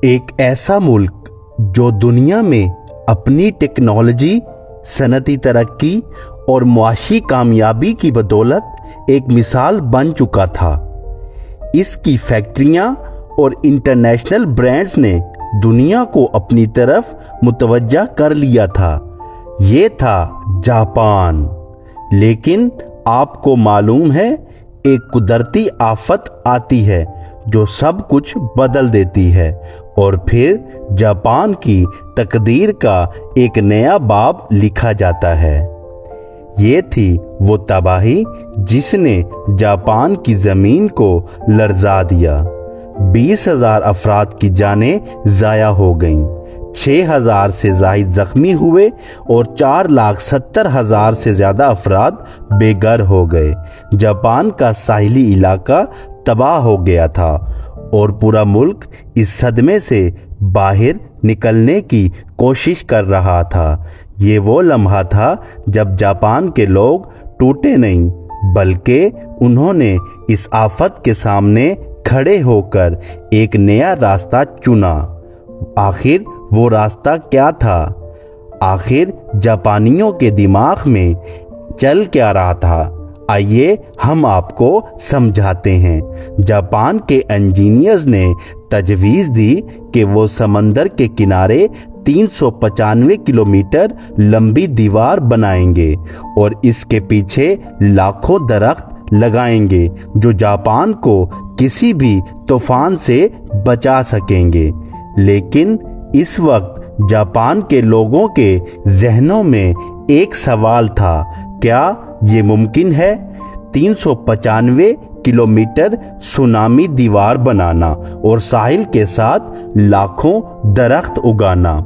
ایک ایسا ملک جو دنیا میں اپنی ٹیکنالوجی، صنعتی ترقی اور معاشی کامیابی کی بدولت ایک مثال بن چکا تھا۔ اس کی فیکٹریاں اور انٹرنیشنل برانڈز نے دنیا کو اپنی طرف متوجہ کر لیا تھا۔ یہ تھا جاپان۔ لیکن آپ کو معلوم ہے، ایک قدرتی آفت آتی ہے جو سب کچھ بدل دیتی ہے، اور پھر جاپان کی تقدیر کا ایک نیا باب لکھا جاتا ہے۔ یہ تھی وہ تباہی جس نے جاپان کی زمین کو لرزا دیا۔ 20,000 افراد کی جانیں ضائع ہو گئیں، 6,000 سے زائد زخمی ہوئے اور 4,70,000 سے زیادہ افراد بے گھر ہو گئے۔ جاپان کا ساحلی علاقہ تباہ ہو گیا تھا اور پورا ملک اس صدمے سے باہر نکلنے کی کوشش کر رہا تھا۔ یہ وہ لمحہ تھا جب جاپان کے لوگ ٹوٹے نہیں، بلکہ انہوں نے اس آفت کے سامنے کھڑے ہو کر ایک نیا راستہ چنا۔ آخر وہ راستہ کیا تھا؟ آخر جاپانیوں کے دماغ میں چل کیا رہا تھا؟ آئیے ہم آپ کو سمجھاتے ہیں۔ جاپان کے انجینئرز نے تجویز دی کہ وہ سمندر کے کنارے 395 کلومیٹر لمبی دیوار بنائیں گے اور اس کے پیچھے لاکھوں درخت لگائیں گے جو جاپان کو کسی بھی طوفان سے بچا سکیں گے۔ لیکن اس وقت جاپان کے لوگوں کے ذہنوں میں ایک سوال تھا، کیا یہ ممکن ہے؟ 395 کلومیٹر سونامی دیوار بنانا اور ساحل کے ساتھ لاکھوں درخت اگانا؟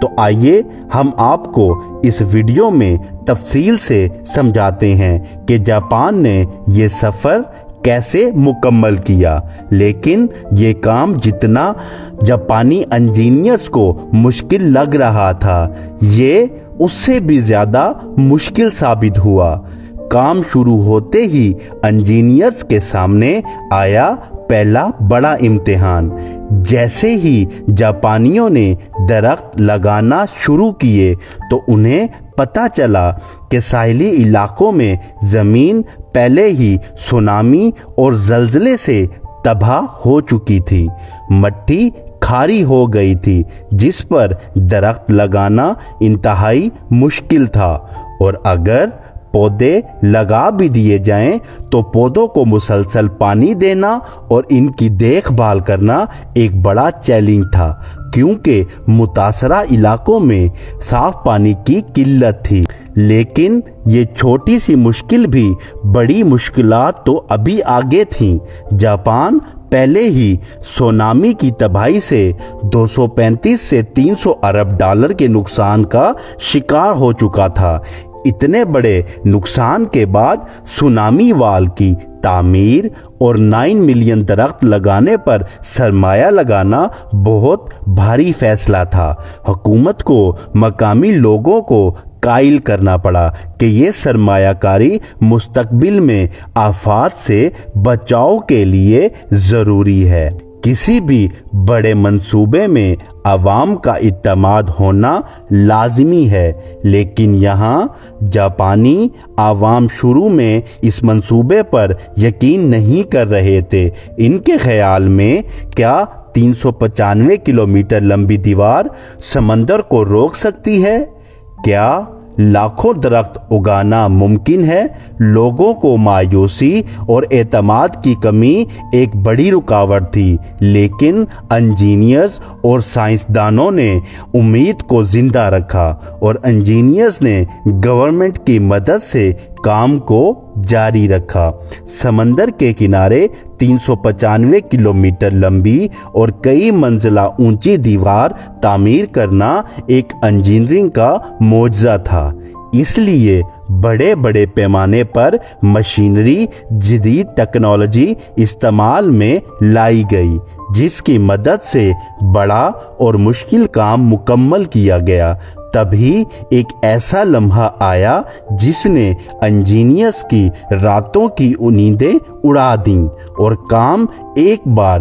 تو آئیے ہم آپ کو اس ویڈیو میں تفصیل سے سمجھاتے ہیں کہ جاپان نے یہ سفر کیسے مکمل کیا۔ لیکن یہ کام جتنا جاپانی انجینئرز کو مشکل لگ رہا تھا، یہ اس سے بھی زیادہ مشکل ثابت ہوا۔ کام شروع ہوتے ہی انجینئرز کے سامنے آیا پہلا بڑا امتحان۔ جیسے ہی جاپانیوں نے درخت لگانا شروع کیے تو انہیں پتہ چلا کہ ساحلی علاقوں میں زمین پہلے ہی سونامی اور زلزلے سے تباہ ہو چکی تھی۔ مٹی کھاری ہو گئی تھی جس پر درخت لگانا انتہائی مشکل تھا، اور اگر پودے لگا بھی دیے جائیں تو پودوں کو مسلسل پانی دینا اور ان کی دیکھ بھال کرنا ایک بڑا چیلنج تھا، کیونکہ متاثرہ علاقوں میں صاف پانی کی قلت تھی۔ لیکن یہ چھوٹی سی مشکل بھی بڑی مشکلات تو ابھی آگے تھیں۔ جاپان پہلے ہی سونامی کی تباہی سے 235 سے 300 ارب ڈالر کے نقصان کا شکار ہو چکا تھا۔ اتنے بڑے نقصان کے بعد سونامی وال کی تعمیر اور 9 ملین درخت لگانے پر سرمایہ لگانا بہت بھاری فیصلہ تھا۔ حکومت کو مقامی لوگوں کو قائل کرنا پڑا کہ یہ سرمایہ کاری مستقبل میں آفات سے بچاؤ کے لیے ضروری ہے۔ کسی بھی بڑے منصوبے میں عوام کا اعتماد ہونا لازمی ہے، لیکن یہاں جاپانی عوام شروع میں اس منصوبے پر یقین نہیں کر رہے تھے۔ ان کے خیال میں کیا 395 کلومیٹر لمبی دیوار سمندر کو روک سکتی ہے؟ کیا لاکھوں درخت اگانا ممکن ہے؟ لوگوں کو مایوسی اور اعتماد کی کمی ایک بڑی رکاوٹ تھی، لیکن انجینئرز اور سائنسدانوں نے امید کو زندہ رکھا، اور انجینئرز نے گورنمنٹ کی مدد سے کام کو جاری رکھا۔ سمندر کے کنارے 395 کلومیٹر لمبی اور کئی منزلہ اونچی دیوار تعمیر کرنا ایک انجینئرنگ کا معجزہ تھا۔ اس لیے بڑے بڑے پیمانے پر مشینری، جدید ٹیکنالوجی استعمال میں لائی گئی، جس کی مدد سے بڑا اور مشکل کام مکمل کیا گیا۔ تبھی ایک ایسا لمحہ آیا جس نے انجینئرز کی راتوں کی نیندیں اڑا دیں، اور کام ایک بار